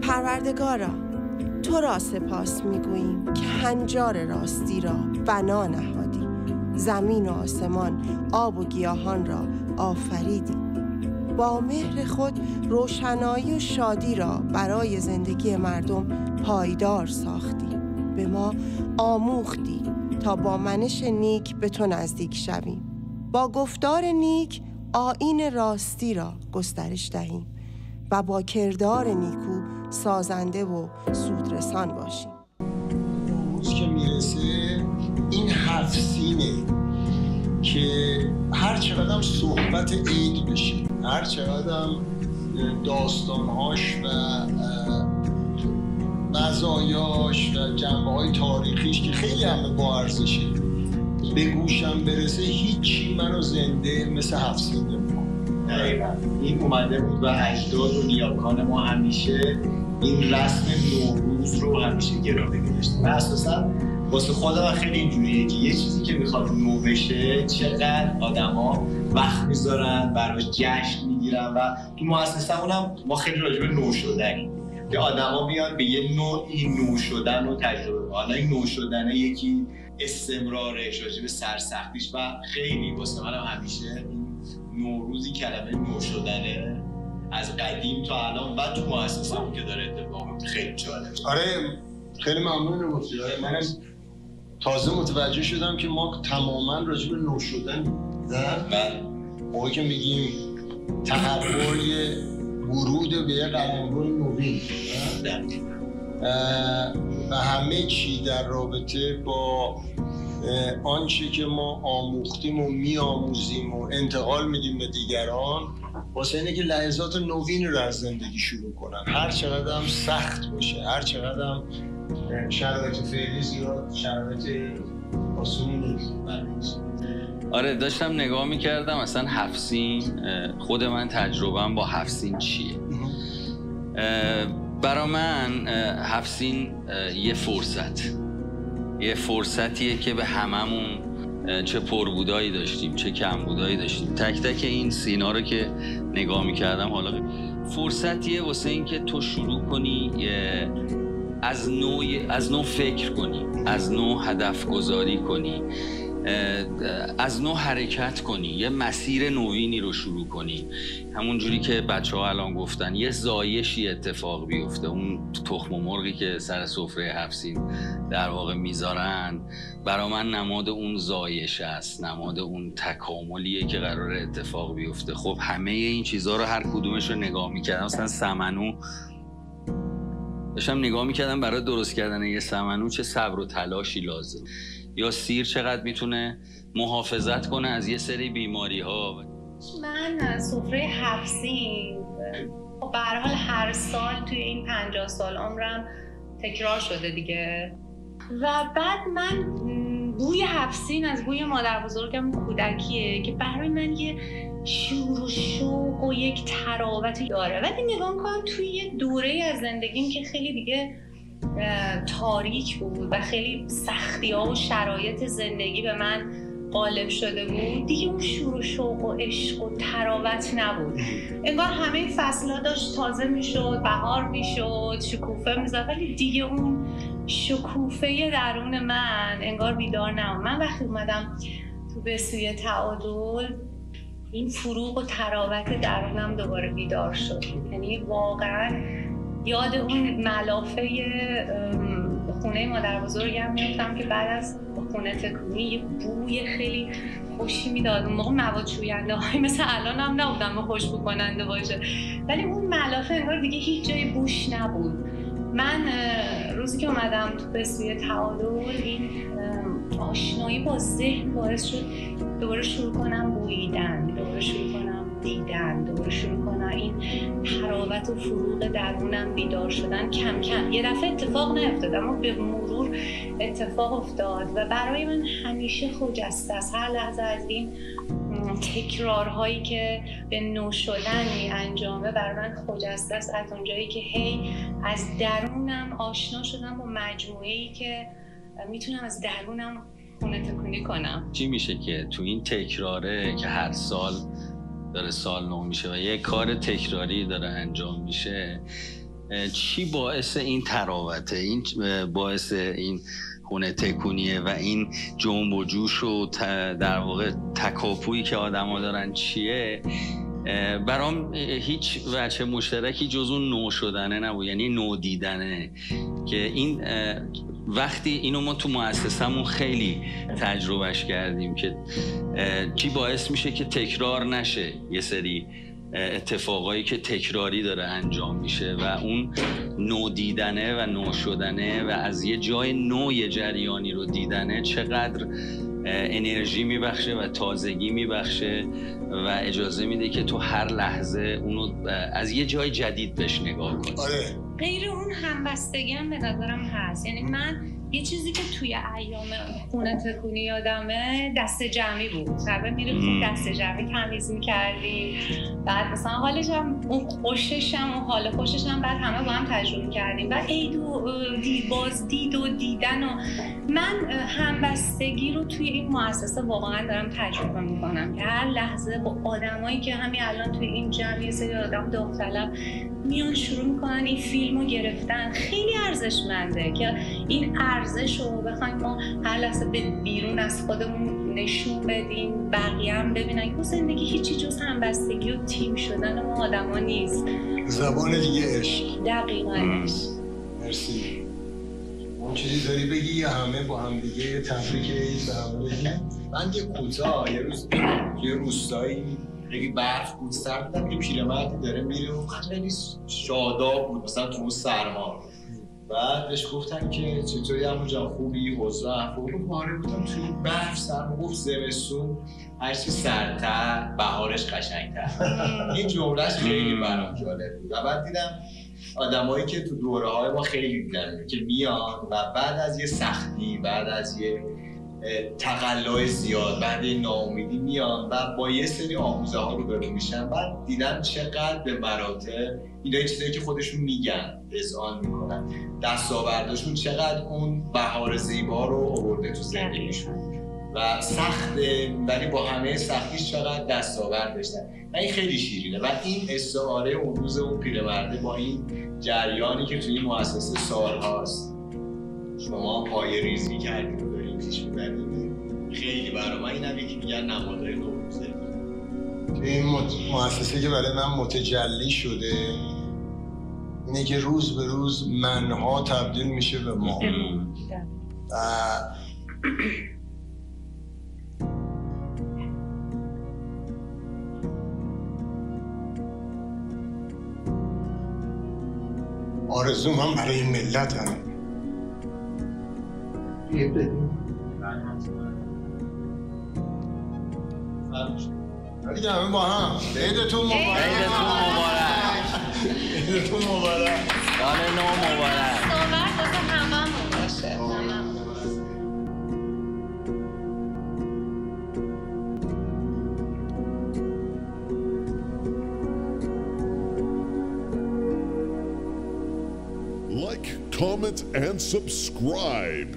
پروردگارا، تو را سپاس میگوییم که هنجار راستی را بنا نهادی، زمین و آسمان، آب و گیاهان را آفریدی. با مهر خود روشنایی و شادی را برای زندگی مردم پایدار ساختی. به ما آموختی تا با منش نیک به تو نزدیک شویم، با گفتار نیک آیین راستی را گسترش دهیم و با کردار نیکو سازنده و سودرسان باشیم. روز که میرسه این 7 سینه که هر چقدر صحبت عید بشه، هر چقدر داستانهاش و مزایاش و جنبه‌های تاریخیش که خیلی همه با ارزشه به گوشم برسه، هیچی منو زنده مثل 7 سینه میکنه. دقیقاً این اومده بود و اجداد و نیاکان ما همیشه این رسم نوروز رو همیشه گرامی داشتن و اساساً واسه خودم خیلی اینجوریه که یه چیزی که میخواد نو بشه چقدر آدما وقت میذارن براش جشن میگیرن و تو مؤسسمون هم ما خیلی راجع به نو شدنیم که آدما بیان به یه نوعی نو شدن رو تجربه. حالا این نو شدن یکی استمرارش، راجع به سرسختیش و خیلی واسه منم همیشه این نوروزی کلمه نو شدنه از قدیم تا الان و تو مؤسسمون که داره اتفاق میفته خیلی جالبه. آره خیلی ممنون گفتی. من تازه متوجه شدم که ما تماما راجع به نو شدن بله موقعی که میگیم تحول ورود به یه قلمرو نوین و همه چی در رابطه با آنچه که ما آموختیم و میآموزیم و انتقال میدیم به دیگران، واسه اینه که لحظات نوین رو از زندگی شروع کنن، هر چقدر هم سخت باشه، هر چقدر هم شرایط فعلی زیاد شرایط آسونی نیست. آره داشتم نگاه میکردم اصلا 7 سین، خود من تجربه‌ام با 7 سین چیه. برا من 7 سین یه فرصتیه که به هممون چه پربودایی داشتیم چه کمبودایی داشتیم، تک تک این سینا رو که نگاه میکردم، حالا فرصتیه واسه این که تو شروع کنی از نوع فکر کنی، از نوع هدف گذاری کنی، از نوع حرکت کنی، یه مسیر نوینی رو شروع کنی. همون جوری که بچه‌ها الان گفتن یه زایشی اتفاق بیفته، اون تخم و مرغی که سر سفره 7 سین در واقع میذارن برا من نماد اون زایش است، نماد اون تکاملیه که قرار اتفاق بیفته. خب همه این چیزها رو هر کدومش رو نگاه میکردم، مثلا سمنو داشتم نگاه میکردم برای درست کردن یه سمنو چه صبر و تلاشی لازم، یا سیر چقدر میتونه محافظت کنه از یه سری بیماری ها. من سفره 7 سین به هر حال هر سال توی این 50 سال عمرم تکرار شده دیگه و بعد من بوی 7 سین از بوی مادر بزرگم کودکیه که برای من یه شور و شوق و یک تراوتی داره. وقتی نگاه کنم توی یه دوره از زندگیم که خیلی دیگه تاریک بود و خیلی سختی‌ها و شرایط زندگی به من غالب شده بود، دیگه اون شور و شوق و عشق و تراوت نبود. انگار همه فصل‌ها داشت تازه میشد، بهار میشد، شکوفه میزد، ولی دیگه اون شکوفه درون من انگار بیدار نبود. من وقتی اومدم تو به سوی تعادل، این فروغ و تراوت درونم دوباره بیدار شد. یعنی واقعا یاد اون ملافه خونه مادر بزرگم میفتم که بعد از خونه تکونی یه بوی خیلی خوشی میداد. اون موقع مواد شوینده های مثل الان هم نبودم خوشبو کننده باشه، ولی اون ملافه انگار دیگه هیچ جای بوش نبود. من روزی که اومدم تو به سوی تعادل، این آشنایی با ذهن باعث شد دوباره شروع کنم بوییدن، دوباره شروع کنم دیدن، دوباره شروع کنم این تراوت و فروغ درونم بیدار شدن. کم کم یه دفعه اتفاق نیفتاد اما به مرور اتفاق افتاد و برای من همیشه خجسته است هر لحظه از این تکرارهایی که به نو شدن می انجامه. برای من خجسته است از اونجایی که هی از درونم آشنا شدم با مجموعه‌ای که میتونم از درونم خونه تکونی کنم. چی میشه که تو این تکراره که هر سال داره سال نو میشه و یه کار تکراری داره انجام میشه، چی باعث این تراوته، این باعث این خونه تکونیه و این جنب و جوش و در واقع تکاپویی که آدم ها دارن چیه؟ برام هیچ وجه مشترکی جز اون نو شدنه نبود، یعنی نو دیدنه که این وقتی اینو ما تو مؤسسمون خیلی تجربهش کردیم که چی باعث میشه که تکرار نشه یه سری اتفاقایی که تکراری داره انجام میشه و اون نو دیدنه و نو شدنه و از یه جای نو یه جریانی رو دیدنه چقدر انرژی میبخشه و تازگی میبخشه و اجازه میده که تو هر لحظه اونو از یه جای جدید بهش نگاه کنی. آره. غیر اون همبستگی هم به نظرم هست. یعنی من یه چیزی که توی ایام خونه تکونی یادمه دست جمعی بود. شبه میرفتیم دست جمعی تمیز میکردیم، بعد مثلا حالش هم اون خوشش هم اون حال خوشش هم بعد همه با هم تجربه کردیم. بعد عید و بازدید و دیدن و من همبستگی رو توی این مؤسسه واقعا دارم تجربه میکنم که هر لحظه با آدمایی که همین الان توی این جمعی سری آدم داوطلب میان شروع میکنن این فیلمو گرفتن. خیلی ارزشمنده که این ارزش رو بخوایم ما هر لحظه به بیرون از خودمون نشون بدیم، بقیه هم ببینن که زندگی هیچی جز همبستگی و تیم شدن ما آدما نیست. زبان دیگه عشق. دقیقاً عشق. مرسی. اون چیزی داری بگی یا همه با هم دیگه تبریک عید به هم بگیم؟ من یه کوتاه یه روز توی روستایی خیلی برف بود، سرد بودم، یه پیرمردی داره میره و خیلی شاداب بود مثلا تو اون سرما. بعدش گفتن که چطوری عمو جان خوبی؟ اوضاع احوال؟ آره بودم توی برف سرما. گفت زمستون هرچی سردتر بهارش قشنگتر. این جملهش خیلی برام جالب بود و بعد دیدم آدمایی که تو دوره‌های ما خیلی دیدن که میان و بعد از یه سختی، بعد از یه تقلای زیاد، بعد یه ناامیدی میان و با یه سری آموزه ها روبرو میشن. بعد دیدن چقدر به مراتب اینا چیزایی که خودشون میگن اذعان میکنن، دستاوردشون چقدر اون بهار زیبا رو آورده تو زندگیشون و سخته ولی با همه سختیش چقدر دستاورد داشتن و این خیلی شیرینه. و این استعاره اون روز اون پیرمرده با این جریانی که توی این مؤسسه سالهاست شما پای ریزی کردید و داریم پیش میبرید، خیلی برای من این هم یکی میگن نمادهای نوروزه. این مؤسسه که برای من متجلی شده اینه که روز به روز منها تبدیل میشه به ما. آرزوم هم برای این ملت هم دیگه همه با هم عیدتون مبارک. عیدتون مبارک. سال نو مبارک. صحبت واسه هممون باشه. Like, comment, and subscribe.